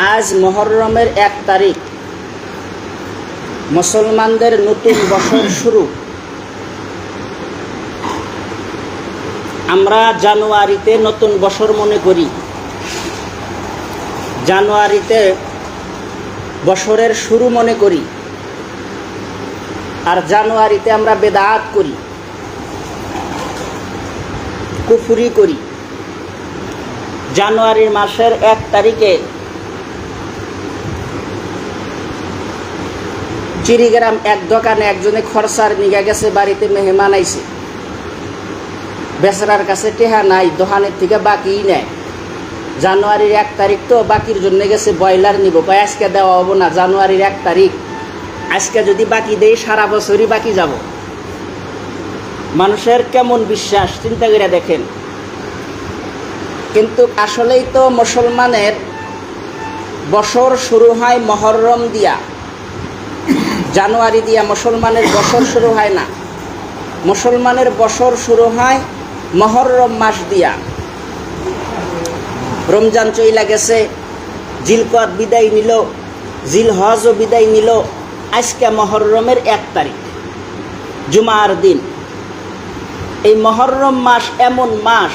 আজ মুহররমের 1 তারিখ, মুসলমানদের নতুন বছর শুরু। আমরা জানুয়ারিতে নতুন বছর মনে করি, জানুয়ারিতে বছরের শুরু মনে করি, আর জানুয়ারিতে আমরা বেদাত করি, কুফরি করি। জানুয়ারি মাসের 1 তারিখে চিরিগ্রাম এক দোকানে একজনে খরচার নিগা গেছে, বাড়িতে মেহমান আইছে, বেচারার কাছে টেহা নাই, দোকানের থেকে বাকিই নেয়। জানুয়ারির 1 তারিখ তো বাকির জন্য গেছে ব্রয়লার নিব, কয় আজকে দেওয়া হবো না, জানুয়ারির 1 তারিখ, আজকে যদি বাকি দেই সারা বছরই বাকি যাব। মানুষের কেমন বিশ্বাস চিন্তা করে দেখেন। কিন্তু আসলেই তো মুসলমানের বছর শুরু হয় মুহররম দিয়া, জানুয়ারি দিয়া মুসলমানের বছর শুরু হয় না। মুসলমানের বছর শুরু হয় মুহররম মাস দিয়া। রমজান চইলা গেছে, জিলকদ বিদায় নিল, জিলহজও বিদায় নিল, আজকে মুহররমের 1 তারিখ, জুমার দিন। এই মুহররম মাস এমন মাস,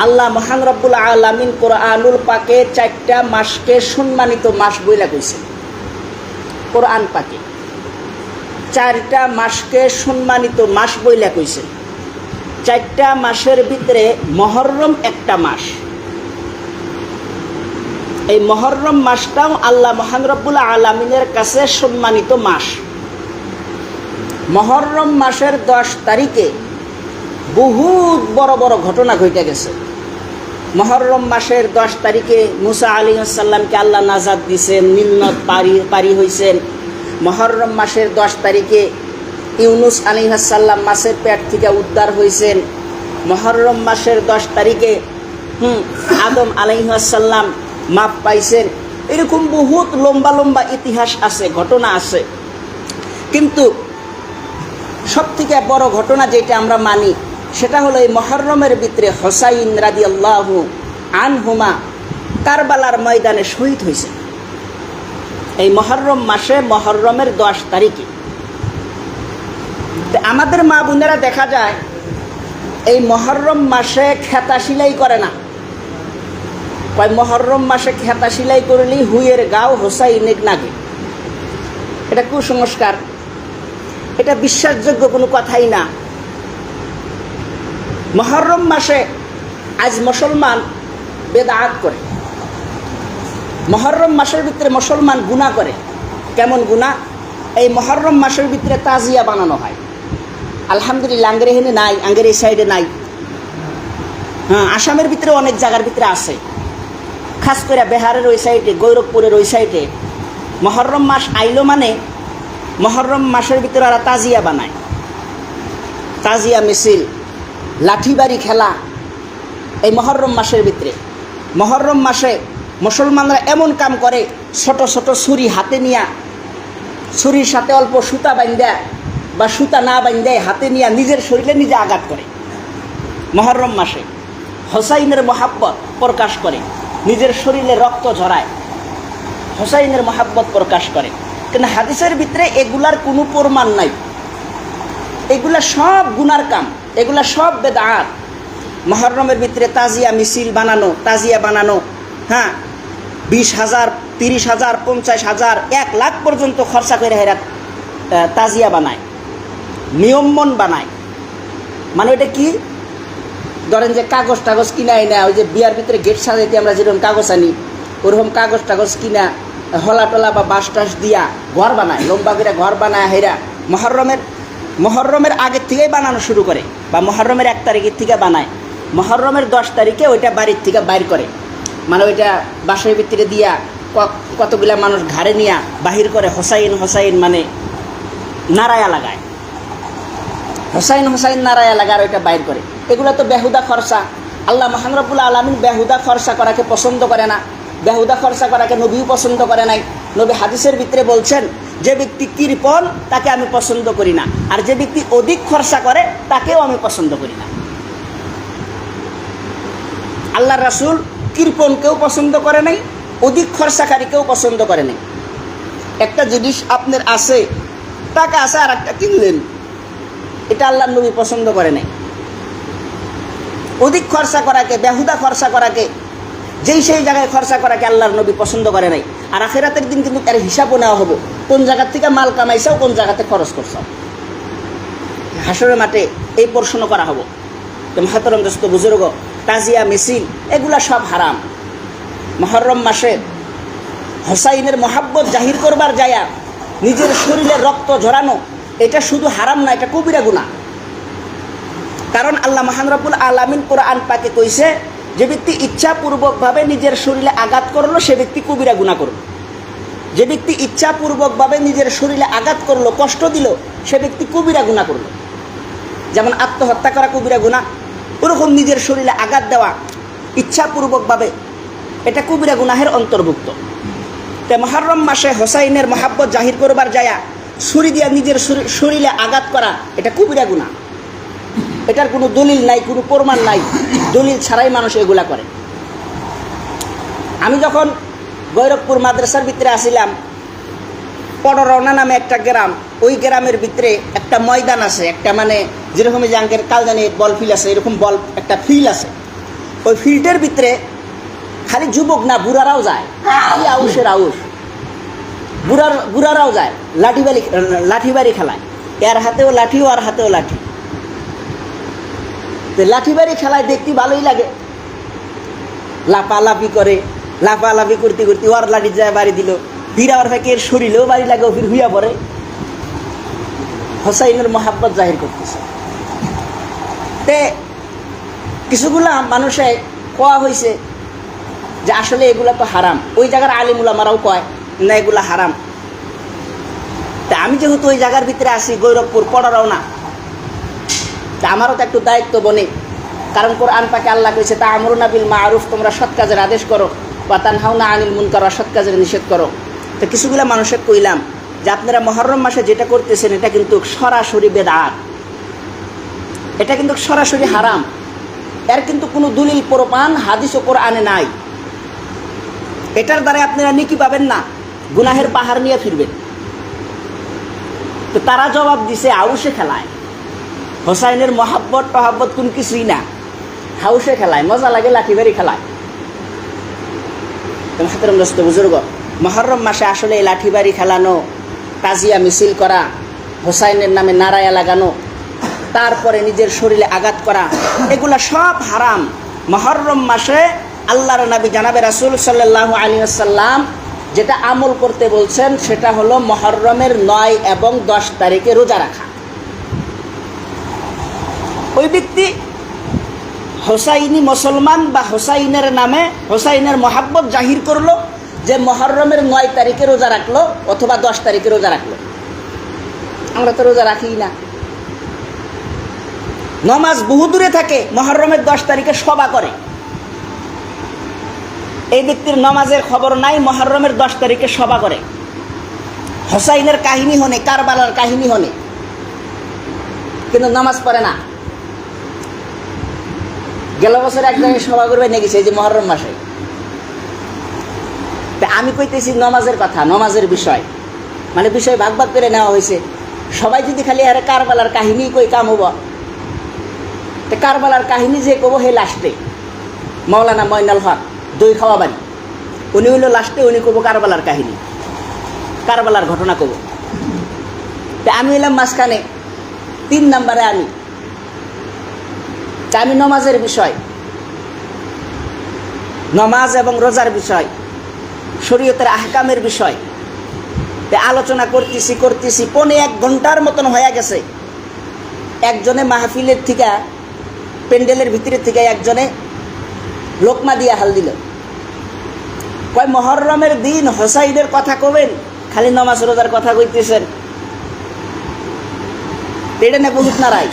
আল্লাহ মহান রব্বুল আলামিন কোরআনুল পাকে 4টা মাসকে সম্মানিত মাস বইলা কইছে। কোরআন পাকে 4টা মাসকে সম্মানিত মাস বইলা কইছে। 4টা মাসের ভিতরে মুহররম একটা মাস। এই মুহররম মাসটাও আল্লাহ মহান রব্বুল আলামিনের কাছে সম্মানিত মাস। মুহররম মাসের 10 তারিখে বহুত বড় বড় ঘটনা ঘটে গেছে। মুহররম মাসের 10 তারিখে মুসা আলাইহিস সালামকে আল্লাহ নাজাত দিয়েছেন, নীল নদ পারি হয়েছেন। মুহররম মাসের 10 তারিখে ইউনুস আলাইহিস সালাম মাছের পেট থেকে উদ্ধার হয়েছেন। মুহররম মাসের 10 তারিখে আদম আলাইহিস সালাম মাপ পাইছেন। এরকম বহুত লম্বা লম্বা ইতিহাস আছে, ঘটনা আছে। কিন্তু সবথেকে বড় ঘটনা যেটা আমরা মানি, সেটা হলো এই মুহররমের ভিতরে হুসাইন রাদিয়াল্লাহু আনহুমা কারবালার ময়দানে শহীদ হয়েছে। এই মুহররম মাসে মুহররমের 10 তারিখে আমাদের মা বোনেরা দেখা যায় এই মুহররম মাসে খেতা সিলাই করে না। কয় মুহররম মাসে খেতা সিলাই করলেই হুইয়ের গাও হুসাইনের নাগে। এটা কুসংস্কার, এটা বিশ্বাসযোগ্য কোনো কথাই না। মুহররম মাসে আজ মুসলমান বেদাত করে। মুহররম মাসের ভিতরে মুসলমান গুনাহ করে। কেমন গুনাহ? এই মুহররম মাসের ভিতরে তাজিয়া বানানো হয়। আলহামদুলিল্লাহ আঙ্গের এখানে নাই, আঙ্গের এই সাইডে নাই। হ্যাঁ, আসামের ভিতরে অনেক জায়গার ভিতরে আছে, খাস করে বিহারের ওই সাইডে, গৈরকপুরের ওই সাইডে। মুহররম মাস আইলো মানে মুহররম মাসের ভিতরে ওরা তাজিয়া বানায়, তাজিয়া মিছিল, লাঠিবাড়ি খেলা। এই মুহররম মাসের ভিতরে, মুহররম মাসে মুসলমানরা এমন কাম করে, ছোট ছোট ছুরি হাতে নিয়া, ছুরির সাথে অল্প সুতা বান্ধা বা সুতা না বান্ধে হাতে নিয়ে নিজের শরীরে নিজে আঘাত করে। মুহররম মাসে হুসাইনের মহাব্বত প্রকাশ করে, নিজের শরীরে রক্ত ঝরায়, হুসাইনের মহাব্বত প্রকাশ করে। কিন্তু হাদিসের ভিতরে এগুলার কোনো প্রমাণ নাই। এগুলা সব গুনার কাম, এগুলা সব বেদাত। মুহররমের ভিতরে তাজিয়া মিছিল বানানো, তাজিয়া বানানো, হ্যাঁ, 20,000, 30,000, 50,000, 1 লাখ পর্যন্ত খরচা করে হেরা তাজিয়া বানায়, নিয়মমন বানায়। মানে ওইটা কি, ধরেন যে কাগজ টাগজ কিনাই না, ওই যে বিয়ার ভিতরে গেট সাজাইতে আমরা যেরকম কাগজ আনি, ওরকম কাগজ টাগজ কিনা হলা টলা বা বাঁশ টাস দিয়া ঘর বানায়, লম্বা করে ঘর বানায় হেরা মুহররমের আগের থেকেই বানানো শুরু করে, বা মুহররমের 1 তারিখের থেকে বানায়। মুহররমের 10 তারিখে ওইটা বাড়ির থেকে বাইর করে, মানে ওইটা বাসার ভিতরে দিয়া কতগুলা মানুষ ঘাড়ে নিয়া বাহির করে, হুসাইন হুসাইন মানে নারায়া লাগায়, হুসাইন হুসাইন নারায়া লাগার ওইটা বাইর করে। এগুলো তো বেহুদা খরচা। আল্লাহ মহান রব্বুল আলামিন বেহুদা খরচা করাকে পছন্দ করে না। বেহুদা খরচা করাকে নবীও পছন্দ করে নাই। নবী হাদিসের ভিতরে বলছেন, যে ব্যক্তি কৃপণ তাকে আমি পছন্দ করি না, আর যে ব্যক্তি অধিক খরচা করে তাকেও আমি পছন্দ করি না। আল্লাহর রাসূল কৃপণকেও পছন্দ করে নাই, অধিক খরচাকারী কেউ পছন্দ করে না। একটা জিনিস আপনার আছে, টাকা আছে, আর একটা কিনলেন, এটা আল্লাহর নবী পছন্দ করে নাই। অধিক খরচা করাকে, বেহুদা খরচা করাকে, যেই সেই জায়গায় খরচা করাকে আল্লাহর নবী পছন্দ করে নাই। আর আখিরাতের দিন কিন্তু এর হিসাবও নেওয়া হবে, কোন জায়গার থেকে মাল কামাইছাও, কোন জায়গাতে খরচ করছাও। হাসরের মাঠে এই প্রশ্ন করা হবো। তো মহতরম দোস্ত বুজুর্গ, তাজিয়া মিছিল এগুলা সব হারাম। মুহররম মাসে হোসাইনের মহাব্বত জাহির করবার যায়া নিজের শরীরে রক্ত ঝরানো, এটা শুধু হারাম না, এটা কবিরা গুনাহ। কারণ আল্লাহ মহান রব্বুল আলামিন কোরআন পাকে কইছে, যে ব্যক্তি ইচ্ছাপূর্বকভাবে নিজের শরীরে আঘাত করলো সে ব্যক্তি কবিরা গুনাহ করলো। যে ব্যক্তি ইচ্ছাপূর্বকভাবে নিজের শরীরে আঘাত করলো, কষ্ট দিল, সে ব্যক্তি কবিরা গুনাহ করলো। যেমন আত্মহত্যা করা কবিরা গুনাহ, ওরকম নিজের শরীরে আঘাত দেওয়া ইচ্ছাপূর্বকভাবে, এটা কবিরা গুনাহের অন্তর্ভুক্ত। তাই মুহররম মাসে হোসাইনের মহাব্বত জাহির করবার যায়া ছুরি দিয়া নিজের শরীরে আঘাত করা, এটা কবিরা গুনাহ। এটার কোনো দলিল নাই, কোনো প্রমাণ নাই, দলিল ছাড়াই মানুষ এগুলা করে। আমি যখন গৈরকপুর মাদ্রাসার ভিতরে আসিলাম, পডরওনা নামে একটা গ্রাম, ওই গ্রামের ভিতরে একটা ময়দান আছে, একটা মানে যেরকম যে আঙ্কের কালদানি বল ফিল্ড আছে, এরকম বল একটা ফিল্ড আছে। ওই ফিল্ডের ভিতরে খালি যুবক না, বুড়ারাও যায়। কি আউশের আউশ, বুড়ারাও যায় লাঠিবাড়ি খেলায়। এর হাতেও লাঠি, ওর হাতেও লাঠি। তো লাঠিবাড়ি খেলায় দেখতে ভালোই লাগে, লাফালাফি করে, লাফালাফি করতে করতে ওর লাঠি যায় বাড়ি দিল, ফিরা ওর ফেকের শরীরেও বাড়ি লাগে, ফির হুইয়া পড়ে। হোসাইনের মহাব্বত জাহির করতেছে। তে কিছুগুলা মানুষে কোয়া হয়েছে যে আসলে এগুলা তো হারাম। ওই জায়গার আলিম উলামারাও কয় না এগুলা হারাম। তা আমি যেহেতু ওই জায়গার ভিতরে আসি, গৈরকপুর পডরওনা, তা আমারও তো একটু দায়িত্ব বনে। কারণ কোরআন পাকে আল্লাহ কইছে, তা'মুরুনা বিল মা'রুফ, তোমরা সৎ কাজের আদেশ করো, ওয়া তানহাউনা আনিল মুনকার, অসৎ কাজের নিষেধ করো। তো কিছুগুলা মানুষের কইলাম যে আপনারা মুহররম মাসে যেটা করতেছেন এটা কিন্তু সরাসরি বেদাত, এটা কিন্তু সরাসরি হারাম। এর কিন্তু কোনো দলিল প্রমাণ হাদিস ও কোরআনে নাই। এটার দ্বারা আপনারা নেকি পাবেন না, গুনাহের পাহাড় নিয়ে ফিরবেন। তো তারা জবাব দিছে আউশে খেলায়, হোসাইনের মহাব্বত টহাব্বত কোন কিছুই না, হাউসে খেলায়, মজা লাগে, লাঠিবাড়ি খেলায়। তো মহতরম দোস্ত বুজুর্গ, মুহররম মাসে আসলে এই লাঠিবাড়ি খেলানো, তাজিয়া মিছিল করা, হোসাইনের নামে নারায়া লাগানো, তারপরে নিজের শরীরে আঘাত করা, এগুলা সব হারাম। মুহররম মাসে আল্লাহর নবী জানাবে রাসূল সাল্লাল্লাহু আলাইহি ওয়াসাল্লাম যেটা আমল করতে বলছেন সেটা হলো মুহররমের 9 এবং 10 তারিখে রোজা রাখা। ওই ব্যক্তি হোসাইনি মুসলমান বা হোসাইনের নামে হোসাইনের মহাব্বত জাহির করলো, যে মুহররমের 9 তারিখে রোজা রাখলো অথবা 10 তারিখে রোজা রাখলো। আমরা তো রোজা রাখি না, নামাজ বহু দূরে থাকে, মুহররমের 10 তারিখে সভা করে। এই ব্যক্তির নামাজের খবর নাই, মুহররমের 10 তারিখে সভা করে, হোসাইনের কাহিনী হনে, কারবালার কাহিনী হনে, কিন্তু নামাজ পড়ে না। গেল বছর এক জায়গায় সভা করবে নিয়ে গেছে, এই যে মুহররম মাসে। তা আমি কইতেছি নামাজের কথা, নামাজের বিষয়, মানে বিষয় ভাগ ভাগ করে নেওয়া হয়েছে। সবাই যদি খালি আরে কারবালার কাহিনী কই কাম হব, তো কারবালার কাহিনী যে কব হে লাস্টে মাওলানা মঈনুল হক দই খাওয়া বাড়ি, উনি হইল লাস্টে, উনি কব কারবালার কাহিনী, কারবালার ঘটনা কব। তা আমি হইলাম মাঝখানে, 3 নম্বরে আমি। তা আমি নমাজের বিষয়, নমাজ এবং রোজার বিষয়, শরীয়তের আহকামের বিষয় আলোচনা করতেছি 1 ঘন্টার মতন হয়ে গেছে। একজনে মাহফিলের থেকে, প্যান্ডেলের ভিতরে থেকে একজনে লোকমা দিয়া হাল দিল, কয় মুহররমের দিন হোসাইনের কথা কবেন, খালি নামাজ রোজার কথা কইতেছেন। এটা না বহুত নারাই।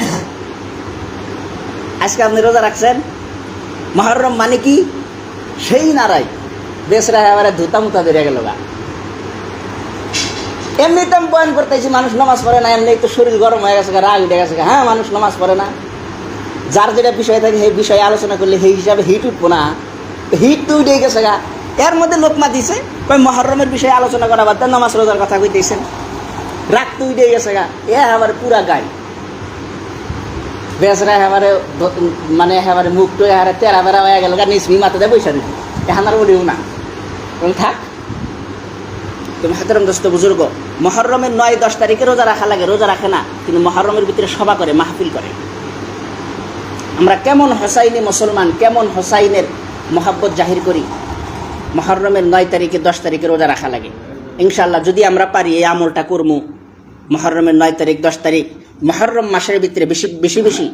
আজকে আপনি রোজা রাখছেন, মুহররম মানে কি সেই নারাই, বেসরা এবারে ধুতা মুতা বেরিয়ে গেল গা। এমনিতে আমি বয়ান করতেছি মানুষ নামাজ পড়ে না, এমনি তো শরীর গরম হয়ে গেছে, রাগ উঠে গেছে। হ্যাঁ, মানুষ নামাজ পড়ে না, যার যেটা বিষয় থাকে সেই বিষয়ে আলোচনা করলে সেই হিসাবে হিট উঠবো না, হিট তো উঠে গেছে গা। এর মধ্যে লোকমা দিছে কই মহরমের বিষয়ে আলোচনা করা বাদ দেন, নামাজ রোজার কথা কইতেছেন, রাগ তো উঠে গেছে গা। আমার পুরা গাই বেসরা এবারে মানে এবারে মুখ তো এবারে তেরা বেড়া হয়ে গেল গা, নিসমি মাথা দেয় বৈশা দিত, এখন আর বলিও না থাক। তুমি হাতেরম দোস্ত বুজুর্গ, মহরমের 9-10 তারিখে রোজা রাখা লাগে, রোজা রাখে না, কিন্তু মহরমের ভিতরে সভা করে, মাহফিল করে। আমরা কেমন হোসাইনি মুসলমান, কেমন হোসাইনের মহাব্বত জাহির করি। মহরমের 9 তারিখে 10 তারিখে রোজা রাখা লাগে। ইনশাআল্লাহ যদি আমরা পারি এই আমলটা করবো, মহরমের 9 তারিখ 10 তারিখ মহরম মাসের ভিতরে বেশি বেশি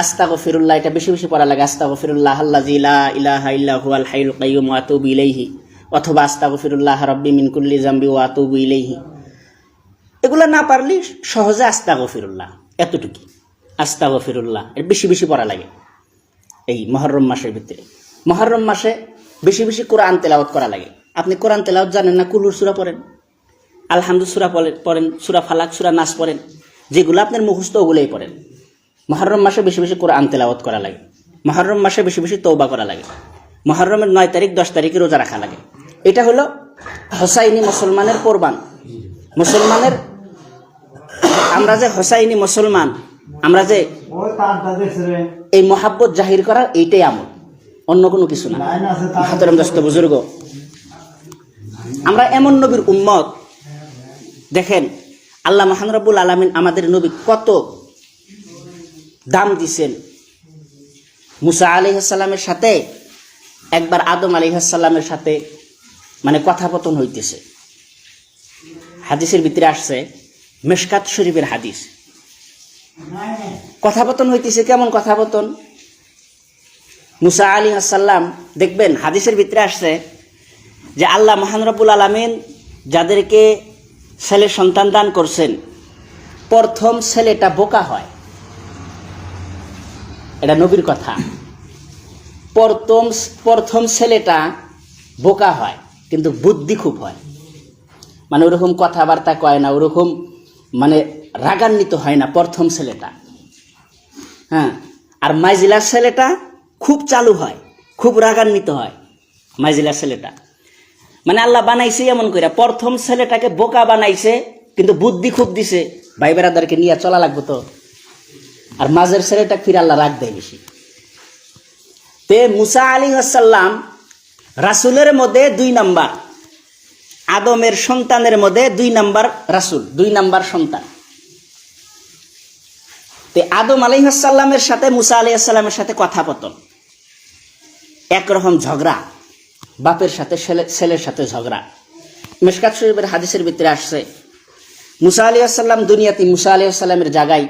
আস্তাগফিরুল্লাহ, এটা বেশি বেশি পড়া লাগে। আস্তাগফিরুল্লাহ আল্লাযী লা ইলাহা ইল্লা হুয়াল হাইয়ুল কাইয়্যুম ওয়া আতুবু ইলাইহি, অথবা আস্তাগফিরুল্লাহ রাব্বি মিন কুল্লি যামবি ওয়া আতুবু ইলাইহি। এগুলো না পারলে সহজে আস্তাগফিরুল্লাহ, এতটুকু আস্তাগফিরুল্লাহ এর বেশি বেশি পড়া লাগে এই মহরম মাসের ভিতরে। মহরম মাসে বেশি বেশি কোরআন তেলাওয়াত করা লাগে। আপনি কোরআন তেলাওয়াত জানেন না? কুলুর সূরা পড়েন, আলহামদুলিল্লাহ সূরা পড়েন, সূরা ফালাক, সূরা নাস পড়েন, যেগুলো আপনার মুখস্থ ওগুলোই পড়েন। মহরম মাসে বেশি বেশি কোরআন তেলাওয়াত করা লাগে। মহরম মাসে বেশি বেশি তওবা করা লাগে। মহরমের 9 তারিখ 10 তারিখে রোজা রাখা লাগে। এটা হলো হোসাইনি মুসলমানের কোরবান। মুসলমানের আমরা যে হোসাইনি মুসলমান, আমরা যে এই মহাব্বত জাহির করার এইটাই আমল, অন্য কোনো কিছু না। হাতেরম দোস্ত বুজুর্গ, আমরা এমন নবীর উম্মত, দেখেন আল্লাহ মহান রব্বুল আলামিন আমাদের নবী কত দাম দিছেন। মুসা আলাইহিস সালামের সাথে একবার আদম আলাইহিস সালামের সাথে মানে কথাপতন হইতেছে। হাদিসের ভিতরে আসছে, মিশকাত শরীফের হাদিস। কথাপতন হইতেছে, কেমন কথাপতন? মুসা আলাইহিস সালাম, দেখবেন হাদিসের ভিতরে আসছে যে আল্লাহ মহান রব্বুল আলামিন যাদেরকে ছেলে সন্তান দান করছেন, প্রথম ছেলেটা বোকা হয়। এটা নবীর কথা। প্রথম ছেলেটা বোকা হয়, কিন্তু বুদ্ধি খুব হয়। মানে ওরকম কথাবার্তা কয় না, ওরকম মানে রাগান্বিত হয় না প্রথম ছেলেটা। হ্যাঁ, আর মাইজিলার ছেলেটা খুব চালু হয়, খুব রাগান্বিত হয় মাইজিলার ছেলেটা। মানে আল্লাহ বানাইছে এমন করে, প্রথম ছেলেটাকে বোকা বানাইছে, কিন্তু বুদ্ধি খুব দিছে, ভাই বেড়াদারকে নিয়ে চলা লাগবে তো। আর মাঝের ছেলেটা ফিরে আল্লাহ রাগ দেয় বেশি। তে মুসা আলাইহিস সালাম রাসূলের মধ্যে 2 নাম্বার, আদমের সন্তানের মধ্যে 2 নাম্বার রাসূল, 2 নাম্বার সন্তান। তে আদম আলাইহিস সালামের সাথে মুসা আলাইহিস সালামের সাথে কথাপতন, একরকম ঝগড়া, বাপের সাথে ছেলের সাথে ঝগড়া। মিশকাত শরীফের হাদিসের ভিতরে আসছে, মুসা আলাইহিস সালাম দুনিয়াতে মুসা আলাইহিস সালামের জায়গায়,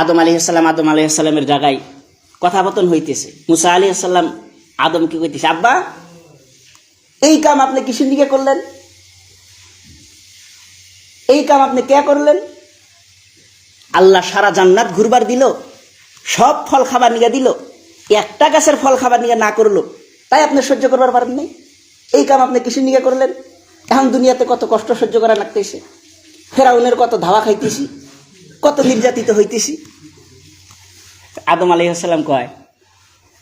আদম আলাইহিস সালামের জায়গায় কথাপতন হইতেছে। মুসা আলাইহিস সালাম আদম কি কইতেছে, আব্বা এই কাম আপনি কিসের দিকে করলেন? এই কাম আপনি কে করলেন? আল্লাহ সারা জান্নাত ঘুরবার দিল, সব ফল খাবার নিয়ে দিল, একটা গাছের ফল খাবার নিয়ে না করলো, তাই আপনি সহ্য করবার পারেন নাই? এই কাম আপনি কিসের নিয়ে করলেন? এখন দুনিয়াতে কত কষ্ট সহ্য করা লাগতেছে, ফেরাউনের কত ধাওয়া খাইতেছি, কত নির্যাতিত হইতেছি। আদম আলাইহিস সালাম কয়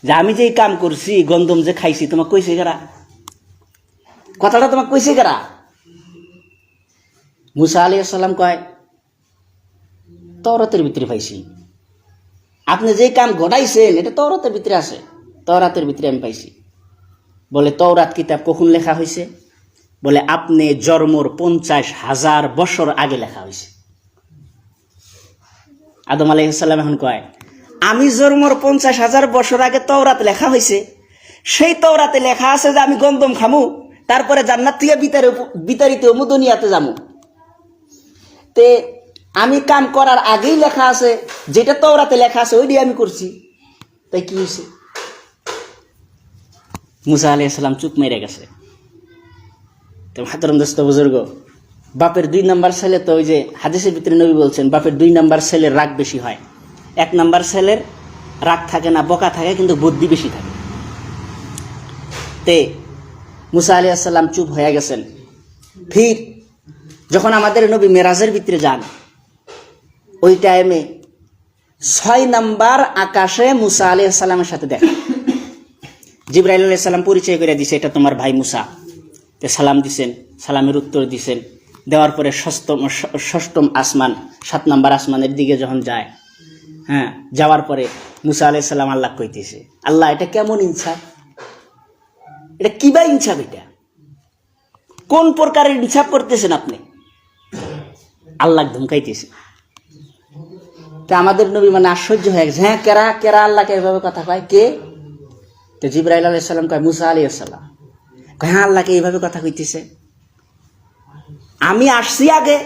যে আমি যে কাম করছি, গন্ধম যে খাইছি, তোমাকে কইছে কারা? কথাটা তোমাকে কইছে কারা? মুসা আলাইহিস সালাম কয় তওরাতের ভিতরে পাইছি। আপনি যে কাম ঘটাইছেন এটা তওরাতের ভিতরে আছে, তওরাতের ভিতরে আমি পাইছি। বলে তওরাত কিতাব কখন লেখা হয়েছে? বলে আপনি জন্মর 50,000 বছর আগে লেখা হয়েছে। আদম আলাইহিস সালাম এখন কয় আমি জন্মর 50,000 বছর আগে তওরাত লেখা হয়েছে, সেই তওরাতে লেখা আছে যে আমি গন্ধম খামু, তারপরে জান্নাত থেকে বিতাড়িত হমু, দুনিয়াতে যামু। তে আমি কাম করার আগেই লেখা আছে, যেটা তওরাতে লেখা আছে ওইটাই আমি করছি, তাই কি হয়েছে? মুসা আলাইহিস সালাম চুপ মেরে গেছে। তো হাতরম দোস্ত বুজুর্গ, বাপের 2 নাম্বার ছেলে, তো ওই যে হাদিসের ভিতরে নবী বলছেন বাপের 2 নাম্বার ছেলের রাগ বেশি হয়। 1 নাম্বার ছেলের রাগ থাকে না, বকা থাকে, কিন্তু বুদ্ধি বেশি থাকে। তে মুসা আলাইহিস সালাম চুপ হয়ে গেছেন। ফির যখন আমাদের নবী মেরাজের ভিতরে যান, ওই টাইমে 6 নাম্বার আকাশে মুসা আলাইহিস সালামের সাথে দেখা, জিবরাইল আলাইহিস সালাম পরিচয় করে দিছে, এটা তোমার ভাই মুসা। তে সালাম দিছেন, সালামের উত্তর দিছেন। দেওয়ার পরে ষষ্ঠম আসমান, 7 নম্বর আসমানের দিকে যখন যায়, হ্যাঁ, যাওয়ার পরে মুসা আলাইহিস সালাম আল্লাহ কইতেছে, আল্লাহ এটা কেমন ইনসাফ, এটা কিবা ইনসাফ, এটা কোন প্রকারের ইনসাফ করতেছেন আপনি? আল্লাহ ধমকাইতেছে। তা আমাদের নবী মানে আশ্চর্য হয়ে গেছে, হ্যাঁ কেরা কেরা আল্লাহকে এভাবে কথা কয়, কে? তো জিবরাইল আলাইহিস সালাম কয় মুসা আলাইহিস সালাম, কয় হ্যাঁ আল্লাহকে এইভাবে কথা কইতেছে। আমি আসছি আগে,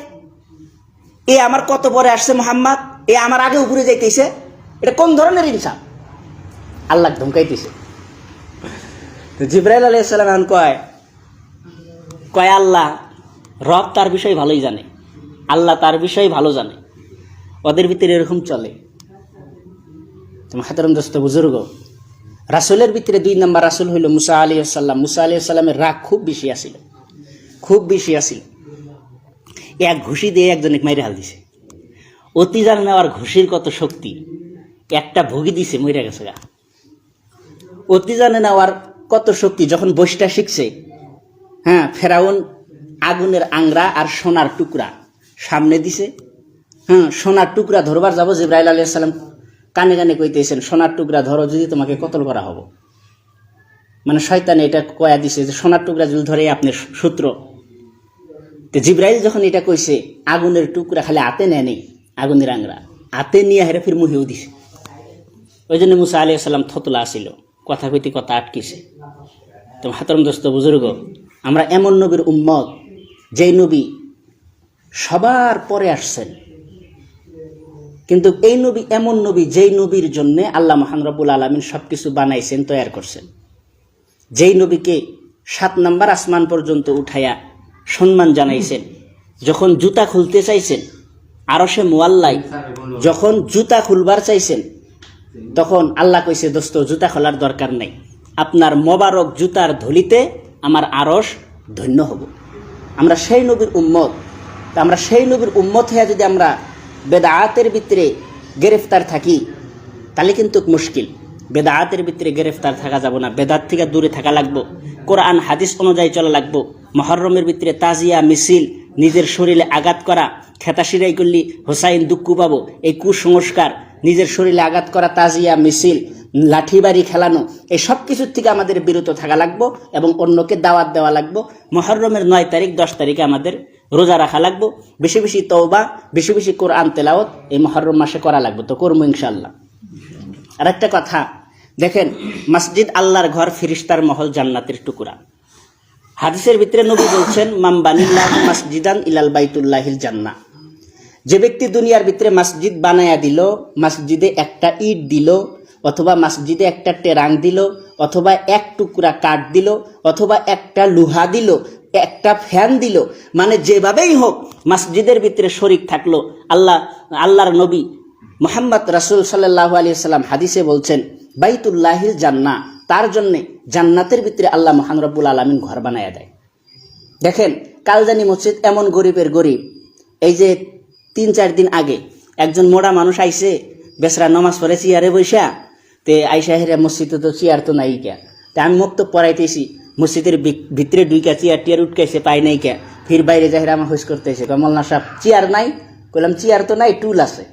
এ আমার কত পরে আসছে মোহাম্মদ, এ আমার আগে উপরে যাইতেছে, এটা কোন ধরনের ইনসাফ? আল্লাহ ধমকাইতেছে। তো জিবরাইল আলাইহিস সালাম কয় আল্লাহ রব তার বিষয় ভালোই জানে, আল্লাহ তার বিষয় ভালো জানে, ওদের ভিতরে এরকম চলে। তোমার হাতেরম দোস্ত বুজুর্গ, রাসূলের ভিতরে 2 নম্বর রাসূল হইল মুসা আলাইহিস সালাম। মুসা আলাইহিস সালামের রাগ খুব বেশি আছিল, খুব বেশি আছিল। এক ঘুষি দিয়ে একজনে মাইরে হাল দিছে। অতি জানে নেওয়ার ঘুষির কত শক্তি, একটা ভুগি দিছে মইরা গেছে গা। অতি জানে নেওয়ার কত শক্তি। যখন বসটা শিখছে, হ্যাঁ, ফেরাউন আগুনের আংরা আর সোনার টুকরা সামনে দিছে। হ্যাঁ, সোনার টুকরা ধরবার যাবো, জিবরাইল আলাইহিস সালাম কানে কানে কইতেছেন, সোনার টুকরা ধরো যদি তোমাকে কতল করা হবো। মানে শয়তান এটা কয়া দিছে যে সোনার টুকরা যদি ধরে আপনি সূত্র। তো জিবরাইল যখন এটা কইছে, আগুনের টুকরা খালি হাতে নেয় নেই, আগুনের আংরা হাতে নিয়ে হেরে ফির মুহেও দিছে। ওই জন্য মুসা আলাইহিস সালাম থতলা আসিল, কথা কইতে কথা আটকিছে। তো হাতরম দোস্ত বুজুর্গ, আমরা এমন নবীর উম্মত, যেই নবী সবার পরে আসছেন, কিন্তু এই নবী এমন নবী যেই নবীর জন্য আল্লাহ মহান রব্বুল আলামিন সবকিছু বানাইছেন, তৈরি করছেন। যেই নবীকে 7 নম্বর আসমান পর্যন্ত উঠাইয়া সম্মান জানাইছেন। যখন জুতা খুলতে চাইছেন আরশে মুআল্লায়, যখন জুতা খুলবার চাইছেন, তখন আল্লাহ কইছে দোস্ত জুতা খোলার দরকার নাই, আপনার মোবারক জুতার ধুলিতে আমার আরশ ধন্য হব। আমরা সেই নবীর উম্মত। আমরা সেই নবীর উম্মত হয়ে যদি আমরা বেদাআতের ভিতরে গ্রেফতার থাকি, তাহলে কিন্তু মুশকিল। বেদাআতের ভিতরে গ্রেফতার থাকা যাব না, বেদাত থেকে দূরে থাকা লাগবো, কোরআন হাদিস অনুযায়ী চলা লাগবো। মুহররমের ভিতরে তাজিয়া মিছিল, নিজের শরীরে আঘাত করা, খেতাশিরাই করলি হোসাইন দুঃখ পাবো, এই কুসংস্কার, নিজের শরীরে আঘাত করা, তাজিয়া মিছিল, লাঠিবাড়ি খেলানো, এই সব কিছুর থেকে আমাদের বিরত থাকা লাগবো এবং অন্যকে দাওয়াত দেওয়া লাগবো। মুহররমের 9 তারিখ 10 তারিখে আমাদের রোজা রাখা লাগবো, বেশি বেশি তওবা, বেশি বেশি কোরআন তেলাওয়াত এই মুহররম মাসে করা লাগবো। তো করবো ইনশাআল্লাহ। আর একটা কথা দেখেন, মসজিদ আল্লাহর ঘর, ফিরিস্তার মহল, জান্নাতের টুকরা। হাদিসের ভিতরে নবী বলছেন, মান বানিল্লাহু মাসজিদান ইলাল বাইতুল্লাহিল জান্নাহ। যে ব্যক্তি দুনিয়ার ভিতরে মসজিদ বানায়া দিল, মসজিদে একটা ইট দিল, অথবা মসজিদে একটা টেরাং দিল, অথবা এক টুকরা কাঠ দিল, অথবা একটা লোহা দিল, একটা ফ্যান দিল, মানে যেভাবেই হোক মসজিদের ভিতরে শরীক থাকলো। আল্লাহর নবী মুহাম্মদ রাসূল সাল্লাল্লাহু আলাইহি ওয়াসাল্লাম হাদিসে বলছেন, বাইতুল্লাহিল জান্নাহ, তার জন্যে জান্নাতের ভিতরে আল্লাহ মহান রব্বুল আলামিন ঘর বানায়া দেয়। দেখেন, কালজানি মসজিদ এমন গরিবের গরিব, এই যে 3-4 দিন আগে একজন মোড়া মানুষ আইছে, বেসরা নমাজ পড়ে চেয়ারে বৈশা, তে আইসা হেরা মসজিদে তো চেয়ার তো নাই কে, তা আমি মুক্ত পড়াইতেছি, মসজিদের ভিতরে 2টা চেয়ার টিয়ার উঠকাইছে, পাই নাই কে, ফির বাইরে যাই আমার হুশ করতেছে, মৌলানা সাহেব চেয়ার নাই, কইলাম চেয়ার তো নাই, টুল আছে।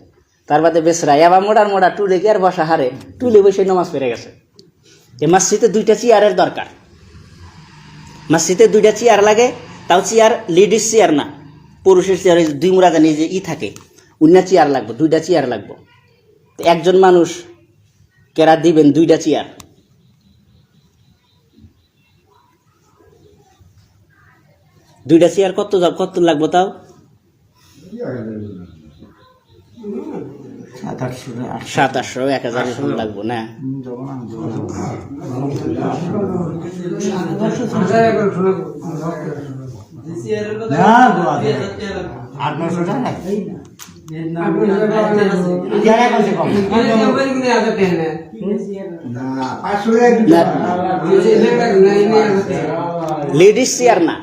তার বাদে বেসরা এবার মোড়ার টুলে কি আর বসা হারে, টুলে বসে নমাজ পড়ে গেছে। এই মসজিদে 2টা চেয়ারের দরকার, মসজিদে 2টা চেয়ার লাগে, তাও চেয়ার লেডিস চেয়ার না, পুরুষের চেয়ার 2 মুড়া জানি যে থাকে, অন্য চেয়ার লাগবে, 2টা চেয়ার লাগবে। একজন মানুষ কেরা দিবেন 2টা চেয়ার? দুইটা চেয়ার কত লাগবো তাও? 700-800 1000 লাগবো না? লেডিস চেয়ার না।